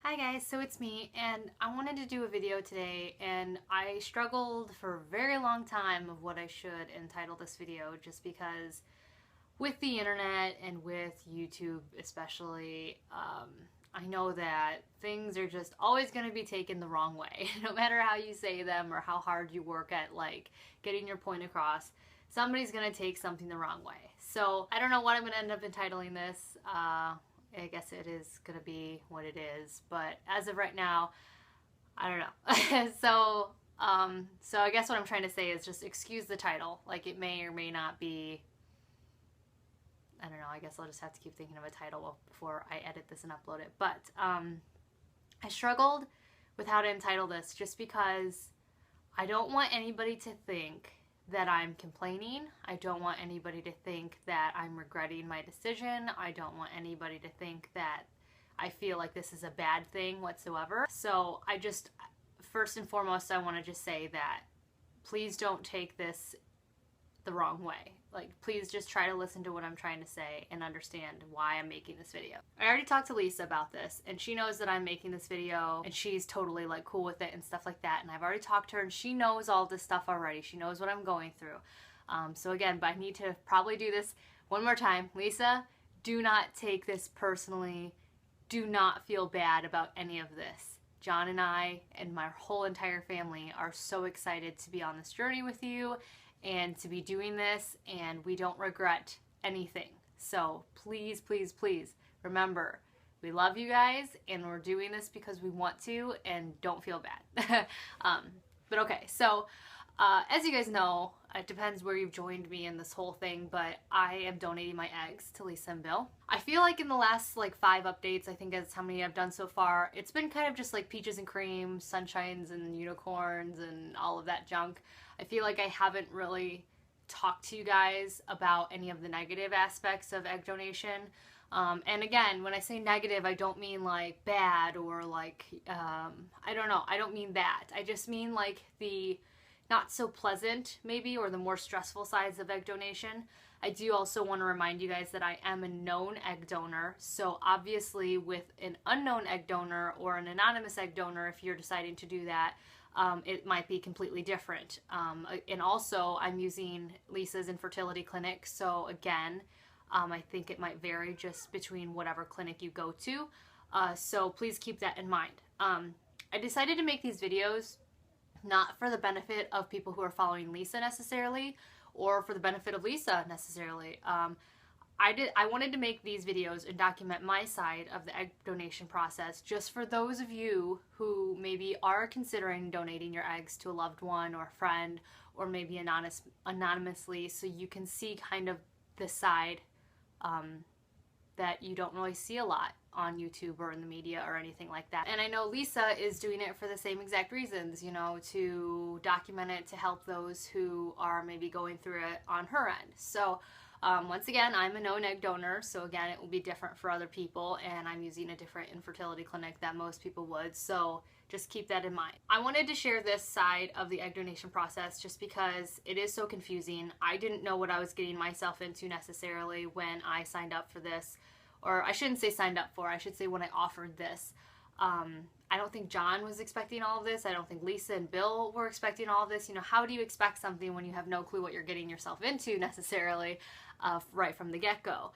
Hi guys, so it's me, and I wanted to do a video today, and I struggled for a very long time of what I should entitle this video, just because with the internet and with YouTube especially, I know that things are just always going to be taken the wrong way. No matter how you say them or how hard you work at getting your point across, somebody's going to take something the wrong way. So I don't know what I'm going to end up entitling this. I guess it is going to be what it is, but as of right now, I don't know. So I guess what I'm trying to say is just excuse the title. Like, it may or may not be, I don't know, I guess I'll just have to keep thinking of a title before I edit this and upload it. But I struggled with how to entitle this just because I don't want anybody to think that I'm complaining. I don't want anybody to think that I'm regretting my decision. I don't want anybody to think that I feel like this is a bad thing whatsoever. So I just, first and foremost, I want to just say that please don't take this the wrong way. Like, please just try to listen to what I'm trying to say and understand why I'm making this video. I already talked to Lisa about this, and she knows that I'm making this video, and she's totally like cool with it and stuff like that. And I've already talked to her, and she knows all this stuff already. She knows what I'm going through. So again, but I need to probably do this one more time. Lisa, do not take this personally. Do not feel bad about any of this. John and I and my whole entire family are so excited to be on this journey with you and to be doing this, and we don't regret anything. So please, please, please remember, we love you guys, and we're doing this because we want to, and don't feel bad. But okay, so as you guys know, it depends where you've joined me in this whole thing, but I am donating my eggs to Lisa and Bill. I feel like in the last 5 updates, I think that's how many I've done so far, it's been kind of just like peaches and cream, sunshines and unicorns and all of that junk. I feel like I haven't really talked to you guys about any of the negative aspects of egg donation. And again, when I say negative, I don't mean like bad or I don't know, I don't mean that. I just mean like the not so pleasant maybe, or the more stressful sides of egg donation. I do also want to remind you guys that I am a known egg donor, so obviously with an unknown egg donor or an anonymous egg donor, if you're deciding to do that, it might be completely different. And also, I'm using Lisa's infertility clinic, so again, I think it might vary just between whatever clinic you go to, so please keep that in mind. I decided to make these videos not for the benefit of people who are following Lisa necessarily, or for the benefit of Lisa necessarily. I wanted to make these videos and document my side of the egg donation process just for those of you who maybe are considering donating your eggs to a loved one or a friend, or maybe anonymously, so you can see kind of the side that you don't really see a lot on YouTube or in the media or anything like that. And I know Lisa is doing it for the same exact reasons, you know, to document it, to help those who are maybe going through it on her end. So once again, I'm a known egg donor, so again, it will be different for other people, and I'm using a different infertility clinic that most people would, so just keep that in mind. I wanted to share this side of the egg donation process just because it is so confusing. I didn't know what I was getting myself into necessarily when I signed up for this, or I shouldn't say signed up for, I should say when I offered this. I don't think John was expecting all of this. I don't think Lisa and Bill were expecting all of this. You know, how do you expect something when you have no clue what you're getting yourself into necessarily right from the get-go?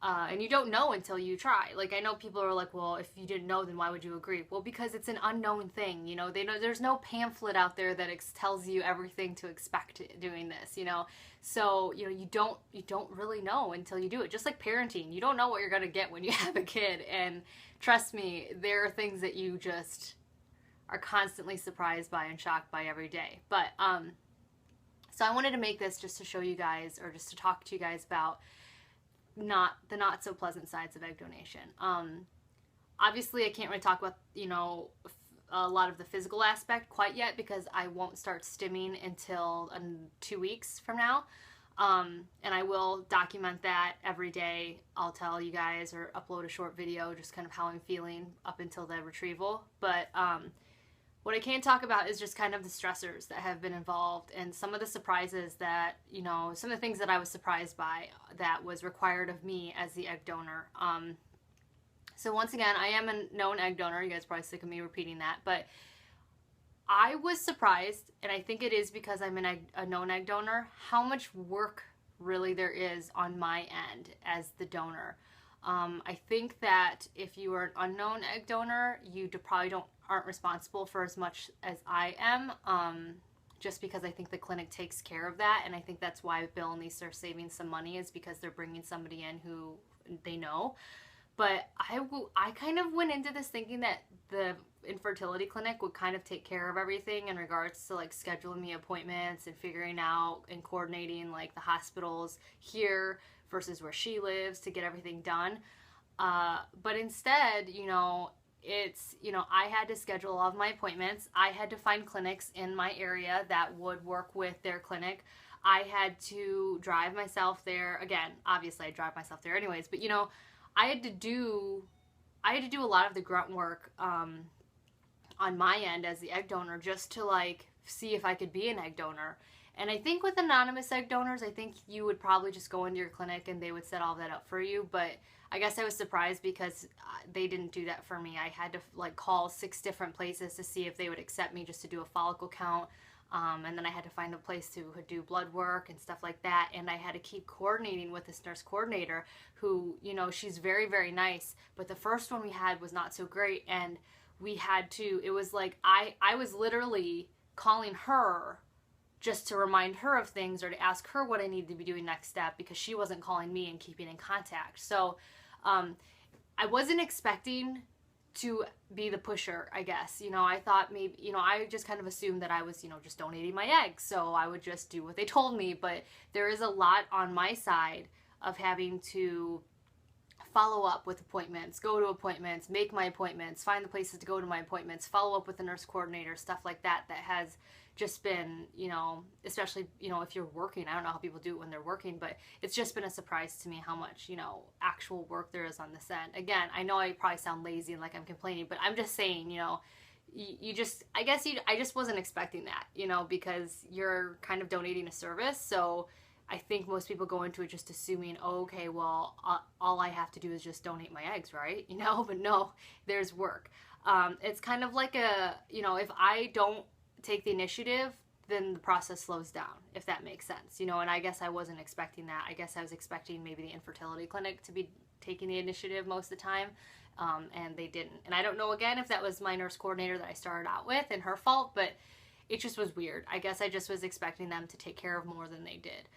And you don't know until you try. Like, I know people are like, well, if you didn't know, then why would you agree? Well, because it's an unknown thing, you know. There's no pamphlet out there that tells you everything to expect doing this, you know. So, you know, you don't really know until you do it. Just like parenting, you don't know what you're gonna get when you have a kid, and trust me, there are things that you just are constantly surprised by and shocked by every day. But so I wanted to make this just to show you guys, or just to talk to you guys about the not so pleasant sides of egg donation. Obviously I can't really talk about, you know, a lot of the physical aspect quite yet, because I won't start stimming until 2 weeks from now. And I will document that every day. I'll tell you guys or upload a short video just kind of how I'm feeling up until the retrieval. But what I can talk about is just kind of the stressors that have been involved, and some of the surprises that, you know, some of the things that I was surprised by that was required of me as the egg donor. So once again, I am a known egg donor. You guys are probably sick of me repeating that, but I was surprised, and I think it is because I'm a known egg donor, how much work really there is on my end as the donor. I think that if you are an unknown egg donor, you probably aren't responsible for as much as I am, just because I think the clinic takes care of that, and I think that's why Bill and Lisa are saving some money, is because they're bringing somebody in who they know. But I kind of went into this thinking that the infertility clinic would kind of take care of everything in regards to like scheduling me appointments and figuring out and coordinating like the hospitals here versus where she lives to get everything done. But instead, you know, it's, you know, I had to schedule all of my appointments. I had to find clinics in my area that would work with their clinic. I had to drive myself there. Again, obviously I drive myself there anyways, but you know, I had to do a lot of the grunt work on my end as the egg donor, just to like see if I could be an egg donor. And I think with anonymous egg donors, I think you would probably just go into your clinic and they would set all that up for you. But I guess I was surprised because they didn't do that for me. I had to like call 6 different places to see if they would accept me just to do a follicle count. And then I had to find a place to do blood work and stuff like that. And I had to keep coordinating with this nurse coordinator who, you know, she's very, very nice. But the first one we had was not so great. And we had to, it was like, I was literally calling her just to remind her of things or to ask her what I needed to be doing next step, because she wasn't calling me and keeping in contact. So I wasn't expecting to be the pusher, I guess. You know, I thought maybe, you know, I just kind of assumed that I was, you know, just donating my eggs, so I would just do what they told me. But there is a lot on my side of having to follow up with appointments, go to appointments, make my appointments, find the places to go to my appointments, follow up with the nurse coordinator, stuff like that, that has just been, you know, especially, you know, if you're working, I don't know how people do it when they're working, but it's just been a surprise to me how much, you know, actual work there is on this end. Again, I know I probably sound lazy and like I'm complaining, but I'm just saying, you know, you just, I just wasn't expecting that, you know, because you're kind of donating a service. So I think most people go into it just assuming, oh, okay, well, all I have to do is just donate my eggs, right? You know, but no, there's work. It's kind of like a, you know, if I don't take the initiative, then the process slows down, if that makes sense, you know. And I guess I wasn't expecting that. I guess I was expecting maybe the infertility clinic to be taking the initiative most of the time, and they didn't. And I don't know, again, if that was my nurse coordinator that I started out with and her fault, but it just was weird. I guess I just was expecting them to take care of more than they did.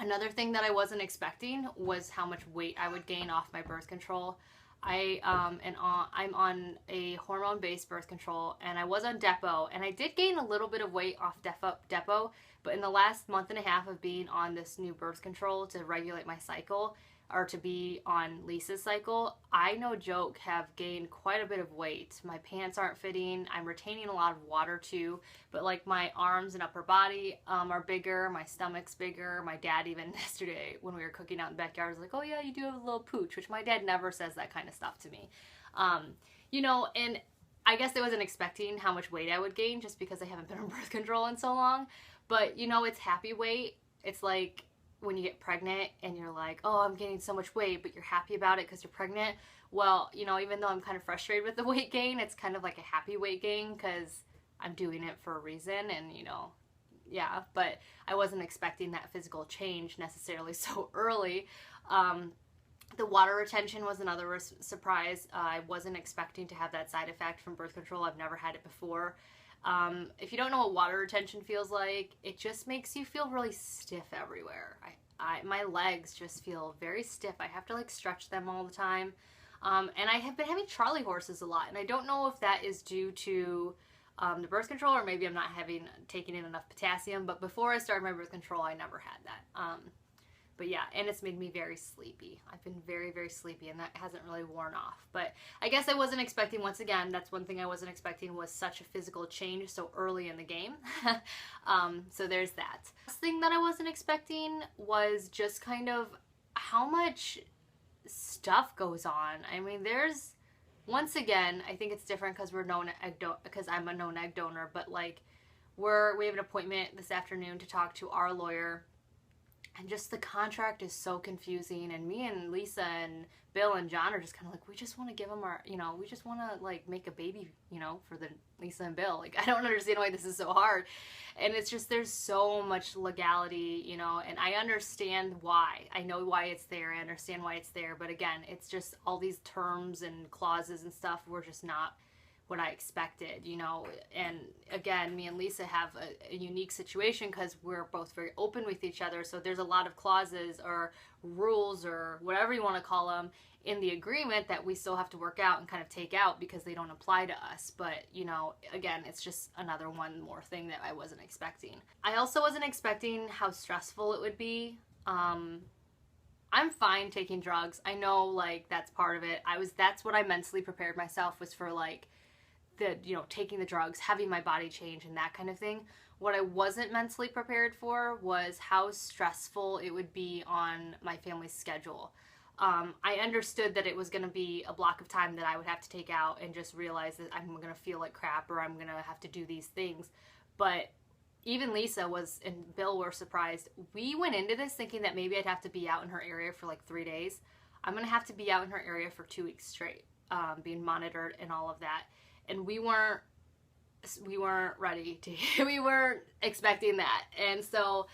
Another thing that I wasn't expecting was how much weight I would gain off my birth control. I'm on a hormone-based birth control, and I was on Depo, and I did gain a little bit of weight off Depo, but in the last month and a half of being on this new birth control to regulate my cycle, or to be on Lisa's cycle, I, no joke, have gained quite a bit of weight. My pants aren't fitting. I'm retaining a lot of water too, but like my arms and upper body are bigger. My stomach's bigger. My dad even yesterday when we were cooking out in the backyard was like, oh yeah, you do have a little pooch, which my dad never says that kind of stuff to me. You know, and I guess I wasn't expecting how much weight I would gain just because I haven't been on birth control in so long, but you know, it's happy weight. It's like when you get pregnant and you're like, oh, I'm gaining so much weight, but you're happy about it because you're pregnant. Well, you know, even though I'm kind of frustrated with the weight gain, it's kind of like a happy weight gain because I'm doing it for a reason, and, you know, yeah, but I wasn't expecting that physical change necessarily so early. The water retention was another surprise. I wasn't expecting to have that side effect from birth control. I've never had it before. If you don't know what water retention feels like, it just makes you feel really stiff everywhere. My legs just feel very stiff. I have to like stretch them all the time. And I have been having Charlie horses a lot, and I don't know if that is due to the birth control, or maybe I'm not taking in enough potassium, but before I started my birth control, I never had that. But yeah, and it's made me very sleepy. I've been very, very sleepy, and that hasn't really worn off. But I guess I wasn't expecting, once again, that's one thing I wasn't expecting, was such a physical change so early in the game. So there's that. Last thing that I wasn't expecting was just kind of how much stuff goes on. I mean, there's, once again, I think it's different because because I'm a known egg donor, but like we have an appointment this afternoon to talk to our lawyer And just the contract is so confusing, and me and Lisa and Bill and John are just kind of like, we just want to give them our, we just want to like make a baby, for the Lisa and Bill. Like, I don't understand why this is so hard. And it's just, there's so much legality, and I understand why. I know why it's there. I understand why it's there. But again, it's just all these terms and clauses and stuff were just not what I expected, and again, me and Lisa have a unique situation because we're both very open with each other, so there's a lot of clauses or rules or whatever you want to call them in the agreement that we still have to work out and kind of take out because they don't apply to us. But again, it's just another one more thing that I wasn't expecting. I also wasn't expecting how stressful it would be. I'm fine taking drugs. I know, like, that's part of it. That's what I mentally prepared myself, was for like the, taking the drugs, having my body change and that kind of thing. What I wasn't mentally prepared for was how stressful it would be on my family's schedule. I understood that it was going to be a block of time that I would have to take out and just realize that I'm going to feel like crap or I'm going to have to do these things. But even Lisa and Bill were surprised. We went into this thinking that maybe I'd have to be out in her area for like 3 days. I'm going to have to be out in her area for 2 weeks straight, being monitored and all of that. And we weren't ready to, we weren't expecting that. And so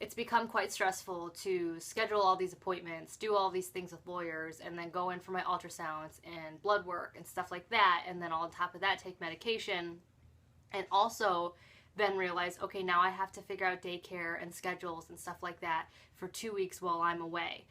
it's become quite stressful to schedule all these appointments, do all these things with lawyers, and then go in for my ultrasounds and blood work and stuff like that. And then on top of that, take medication. And also then realize, okay, now I have to figure out daycare and schedules and stuff like that for 2 weeks while I'm away.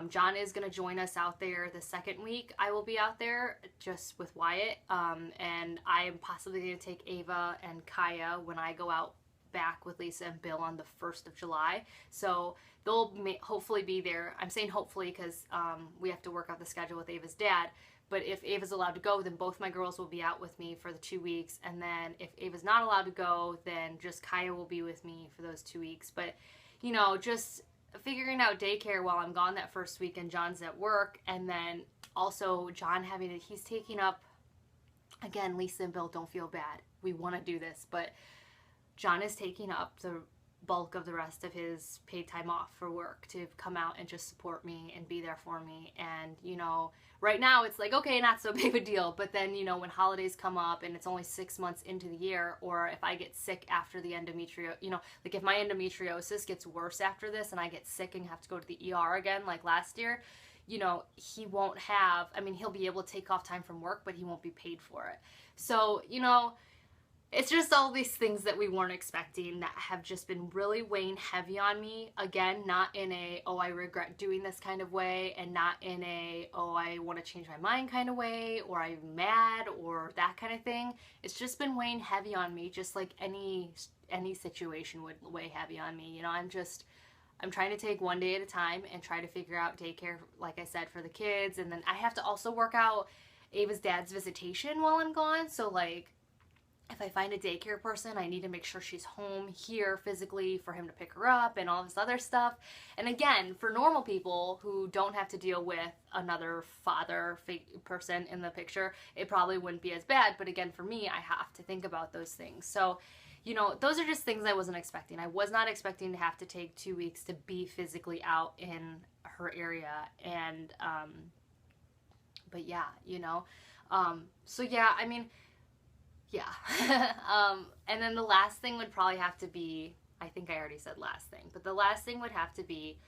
John is going to join us out there the second week. I will be out there just with Wyatt, and I am possibly going to take Ava and Kaya when I go out back with Lisa and Bill on the 1st of July. So they'll hopefully be there. I'm saying hopefully because we have to work out the schedule with Ava's dad. But if Ava's allowed to go, then both my girls will be out with me for the 2 weeks. And then if Ava's not allowed to go, then just Kaya will be with me for those 2 weeks. But, just figuring out daycare while I'm gone that first week and John's at work. And then also John he's taking up, again, Lisa and Bill, don't feel bad. We want to do this. But John is taking up the bulk of the rest of his paid time off for work to come out and just support me and be there for me. And, right now it's like, okay, not so big of a deal. But then, when holidays come up and it's only 6 months into the year, or if I get sick after the like if my endometriosis gets worse after this and I get sick and have to go to the ER again, like last year, he won't have, he'll be able to take off time from work, but he won't be paid for it. So, it's just all these things that we weren't expecting that have just been really weighing heavy on me. Again, not in a, oh, I regret doing this kind of way, and not in a, oh, I want to change my mind kind of way, or I'm mad, or that kind of thing. It's just been weighing heavy on me, just like any situation would weigh heavy on me. I'm trying to take one day at a time and try to figure out daycare, like I said, for the kids. And then I have to also work out Ava's dad's visitation while I'm gone. So, like, if I find a daycare person, I need to make sure she's home here physically for him to pick her up and all this other stuff. And again, for normal people who don't have to deal with another father person in the picture, it probably wouldn't be as bad. But again, for me, I have to think about those things. So, those are just things I wasn't expecting. I was not expecting to have to take 2 weeks to be physically out in her area. And, but yeah, so yeah, yeah. And then the last thing would probably have to be, I think I already said last thing, but the last thing would have to be,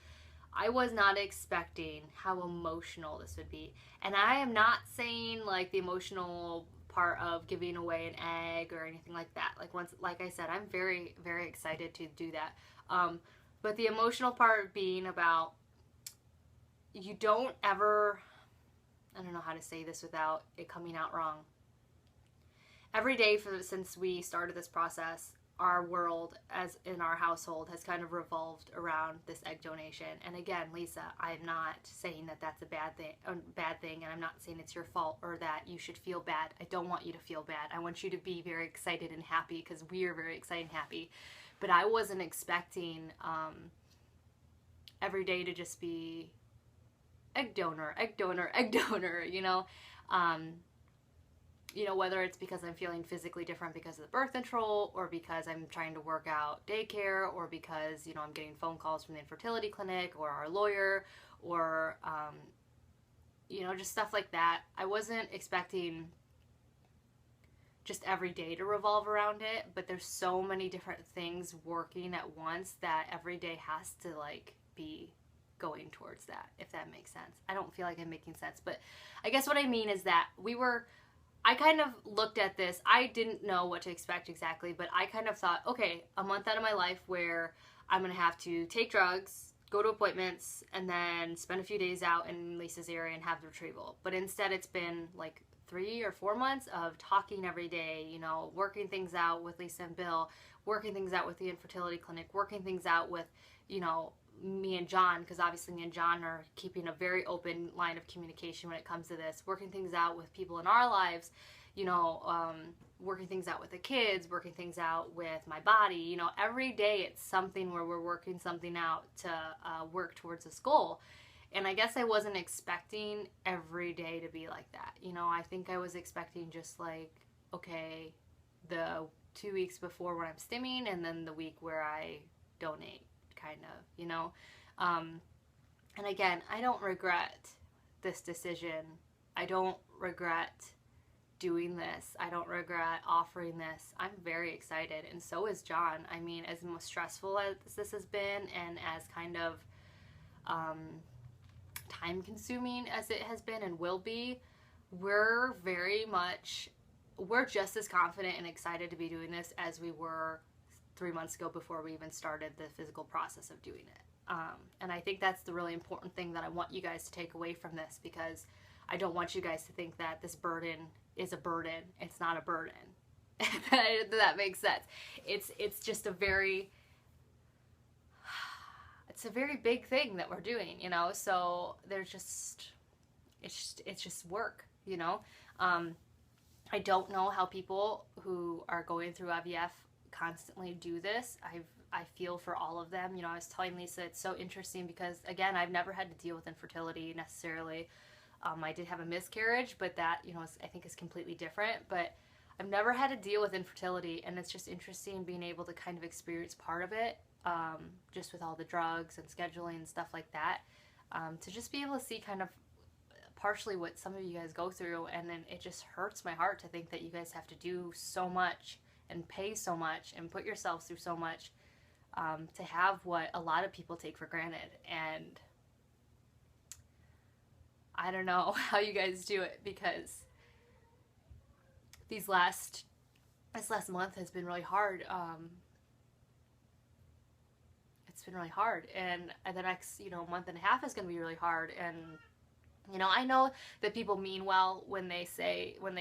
I was not expecting how emotional this would be. And I am not saying like the emotional part of giving away an egg or anything like that. Like I said, I'm very, very excited to do that. But the emotional part being about, you don't ever, I don't know how to say this without it coming out wrong. Every day since we started this process, our world, as in our household, has kind of revolved around this egg donation. And again, Lisa, I'm not saying that that's a bad thing, and I'm not saying it's your fault or that you should feel bad. I don't want you to feel bad. I want you to be very excited and happy, because we are very excited and happy. But I wasn't expecting every day to just be egg donor, egg donor, egg donor, You know, whether it's because I'm feeling physically different because of the birth control, or because I'm trying to work out daycare, or because, you know, I'm getting phone calls from the infertility clinic or our lawyer, or, you know, just stuff like that. I wasn't expecting just every day to revolve around it, but there's so many different things working at once that every day has to, like, be going towards that, if that makes sense. I don't feel like I'm making sense, but I guess what I mean is that I kind of looked at this. I didn't know what to expect exactly, but I kind of thought, okay, a month out of my life where I'm going to have to take drugs, go to appointments, and then spend a few days out in Lisa's area and have the retrieval. But instead it's been like 3 or 4 months of talking every day, you know, working things out with Lisa and Bill, working things out with the infertility clinic, working things out with, you know, me and John, because obviously me and John are keeping a very open line of communication when it comes to this, working things out with people in our lives, you know, working things out with the kids, working things out with my body, you know, every day it's something where we're working something out to work towards this goal. And I guess I wasn't expecting every day to be like that. You know, I think I was expecting just like, okay, the 2 weeks before when I'm stimming, and then the week where I donate, kind of, you know. And again, I don't regret this decision. I don't regret doing this. I don't regret offering this. I'm very excited, and so is John. I mean, as most stressful as this has been, and as kind of time consuming as it has been and will be, we're just as confident and excited to be doing this as we were 3 months ago before we even started the physical process of doing it. And I think that's the really important thing that I want you guys to take away from this, because I don't want you guys to think that this burden is a burden. It's not a burden. That makes sense. It's just a very big thing that we're doing, you know. So there's just it's just work, you know. I don't know how people who are going through IVF constantly do this. I feel for all of them. You know, I was telling Lisa, it's so interesting because, again, I've never had to deal with infertility necessarily. I did have a miscarriage, but that, you know, I think is completely different. But I've never had to deal with infertility, and it's just interesting being able to kind of experience part of it, just with all the drugs and scheduling and stuff like that, to just be able to see kind of partially what some of you guys go through. And then it just hurts my heart to think that you guys have to do so much and pay so much and put yourselves through so much, to have what a lot of people take for granted. And I don't know how you guys do it, because this last month has been really hard. It's been really hard, and the next, you know, month and a half is going to be really hard. And you know, I know that people mean well when they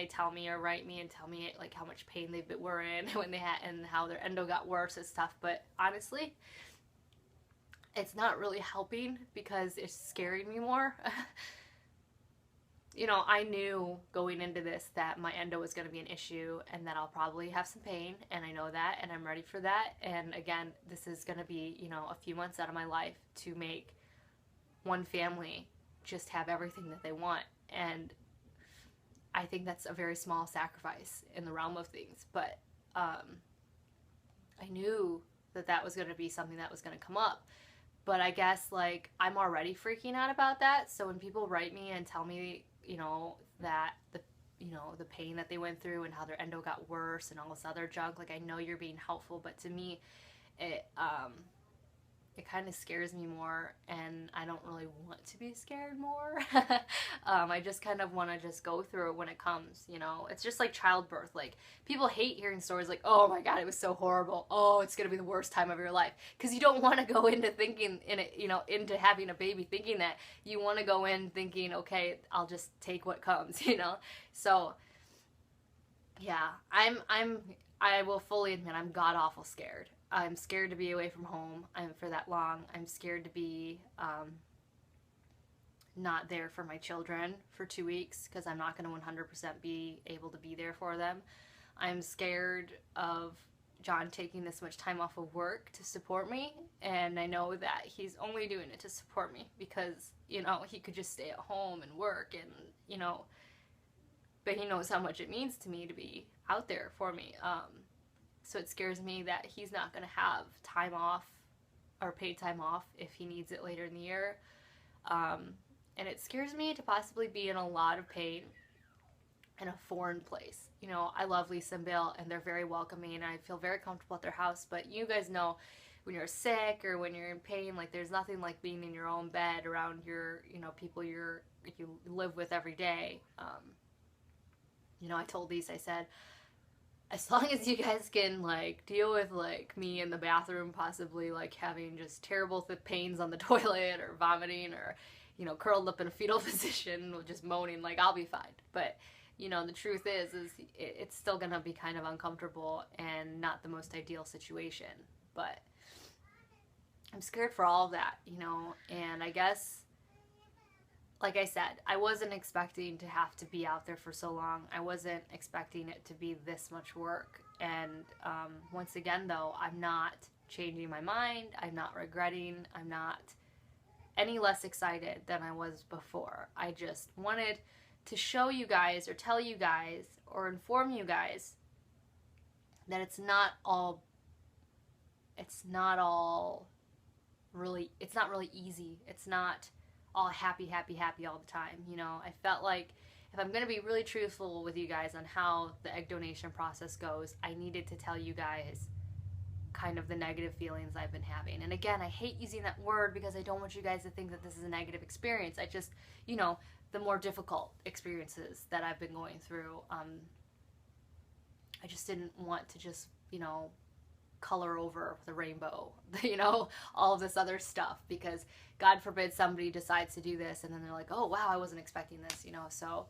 tell me or write me and tell me like how much pain were in when they had, and how their endo got worse and stuff. But honestly, it's not really helping, because it's scaring me more. You know, I knew going into this that my endo was going to be an issue, and that I'll probably have some pain, and I know that, and I'm ready for that. And again, this is going to be, you know, a few months out of my life to make one family just have everything that they want. And I think that's a very small sacrifice in the realm of things. But I knew that that was going to be something that was going to come up. But I guess, like, I'm already freaking out about that. So when people write me and tell me, you know, that the pain that they went through and how their endo got worse and all this other junk, like, I know you're being helpful, but to me, it kind of scares me more, and I don't really want to be scared more. I just kind of want to just go through it when it comes, you know. It's just like childbirth. Like, people hate hearing stories like, oh my god, it was so horrible. Oh, it's going to be the worst time of your life. Because you don't want to go into thinking, into having a baby thinking that. You want to go in thinking, okay, I'll just take what comes, you know. So, yeah, I will fully admit I'm god-awful scared. I'm scared to be away from home for that long. I'm scared to be not there for my children for 2 weeks, because I'm not going to 100% be able to be there for them. I'm scared of John taking this much time off of work to support me, and I know that he's only doing it to support me because, you know, he could just stay at home and work, and, you know, but he knows how much it means to me to be out there for me. So it scares me that he's not going to have time off or paid time off if he needs it later in the year. And it scares me to possibly be in a lot of pain in a foreign place. You know, I love Lisa and Bill, and they're very welcoming, and I feel very comfortable at their house, but you guys know when you're sick or when you're in pain, like, there's nothing like being in your own bed around your, you know, people you live with every day. You know, I told Lisa, I said, as long as you guys can, like, deal with, like, me in the bathroom possibly, like, having just terrible pains on the toilet or vomiting or, you know, curled up in a fetal position just moaning, like, I'll be fine. But, you know, the truth is it's still gonna be kind of uncomfortable and not the most ideal situation. But I'm scared for all of that, you know, and I guess, like I said, I wasn't expecting to have to be out there for so long. I wasn't expecting it to be this much work. And once again, though, I'm not changing my mind. I'm not regretting. I'm not any less excited than I was before. I just wanted to show you guys or tell you guys or inform you guys that it's not really easy. It's not all happy all the time. You know, I felt like if I'm going to be really truthful with you guys on how the egg donation process goes, I needed to tell you guys kind of the negative feelings I've been having. And again, I hate using that word because I don't want you guys to think that this is a negative experience. I just, you know, the more difficult experiences that I've been going through, I just didn't want to just, you know, color over the rainbow, you know, all of this other stuff, because God forbid somebody decides to do this and then they're like, oh wow, I wasn't expecting this, you know. So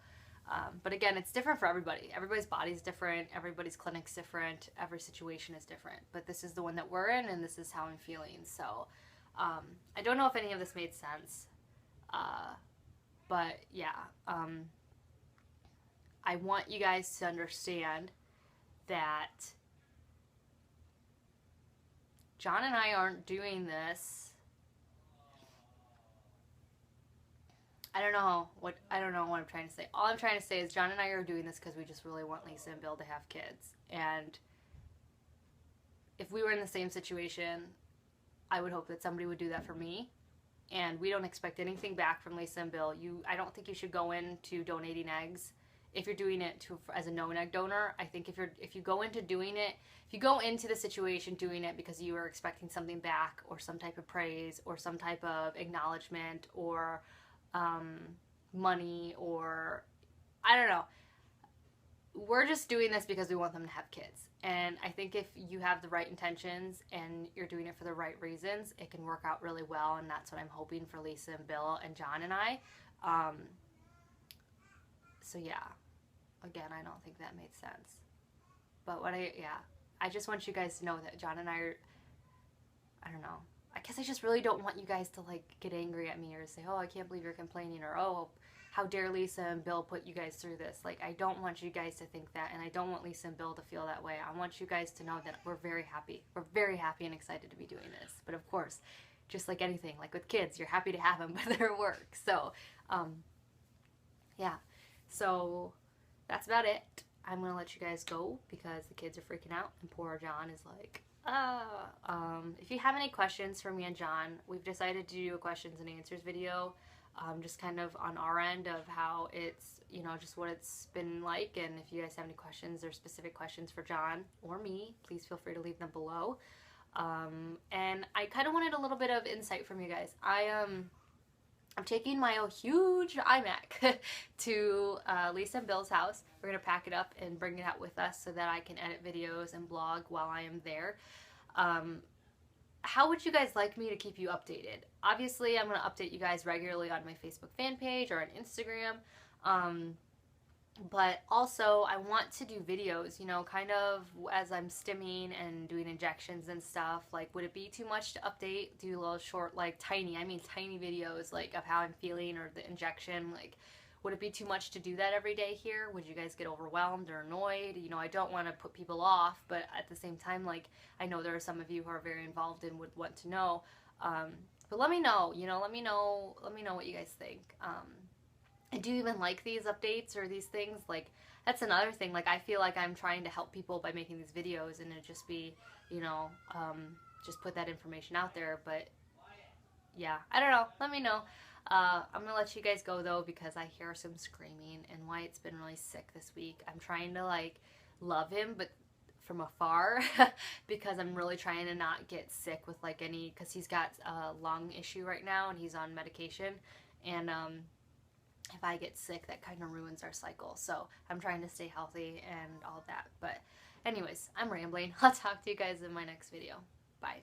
but again, it's different for everybody. Everybody's body's different, everybody's clinic's different, every situation is different, but this is the one that we're in and this is how I'm feeling. So I don't know if any of this made sense, but yeah, I want you guys to understand that John and I aren't doing this. I don't know what I'm trying to say. All I'm trying to say is John and I are doing this because we just really want Lisa and Bill to have kids. And if we were in the same situation, I would hope that somebody would do that for me. And we don't expect anything back from Lisa and Bill. I don't think you should go into donating eggs if you're doing it as a known egg donor. I think if you go into doing it, if you go into the situation doing it because you are expecting something back or some type of praise or some type of acknowledgement or money or I don't know, we're just doing this because we want them to have kids. And I think if you have the right intentions and you're doing it for the right reasons, it can work out really well, and that's what I'm hoping for Lisa and Bill and John and I. So yeah, again, I don't think that made sense. But I just want you guys to know that John and I don't know. I guess I just really don't want you guys to like get angry at me or say, oh, I can't believe you're complaining, or oh, how dare Lisa and Bill put you guys through this. Like, I don't want you guys to think that, and I don't want Lisa and Bill to feel that way. I want you guys to know that we're very happy. We're very happy and excited to be doing this. But of course, just like anything, like with kids, you're happy to have them, but they're at work. So, yeah. So, that's about it. I'm going to let you guys go because the kids are freaking out, and poor John is like, if you have any questions for me and John, we've decided to do a questions and answers video, just kind of on our end of how it's, you know, just what it's been like. And if you guys have any questions or specific questions for John or me, please feel free to leave them below. And I kind of wanted a little bit of insight from you guys. I'm taking my huge iMac to Lisa and Bill's house. We're going to pack it up and bring it out with us so that I can edit videos and blog while I am there. How would you guys like me to keep you updated? Obviously, I'm going to update you guys regularly on my Facebook fan page or on Instagram. But also, I want to do videos, you know, kind of as I'm stimming and doing injections and stuff. Like, would it be too much to update? Do a little short, like tiny videos, like of how I'm feeling or the injection. Like, would it be too much to do that every day here? Would you guys get overwhelmed or annoyed? You know, I don't want to put people off, but at the same time, like, I know there are some of you who are very involved and would want to know. But let me know, you know, let me know what you guys think. do you even like these updates or these things? Like, that's another thing. Like, I feel like I'm trying to help people by making these videos, and it just be, you know, just put that information out there. But yeah, I don't know. Let me know. I'm gonna let you guys go though because I hear some screaming, and Wyatt's been really sick this week. I'm trying to like love him, but from afar because I'm really trying to not get sick with like any, because he's got a lung issue right now and he's on medication, and if I get sick, that kind of ruins our cycle. So I'm trying to stay healthy and all that. But anyways, I'm rambling. I'll talk to you guys in my next video. Bye.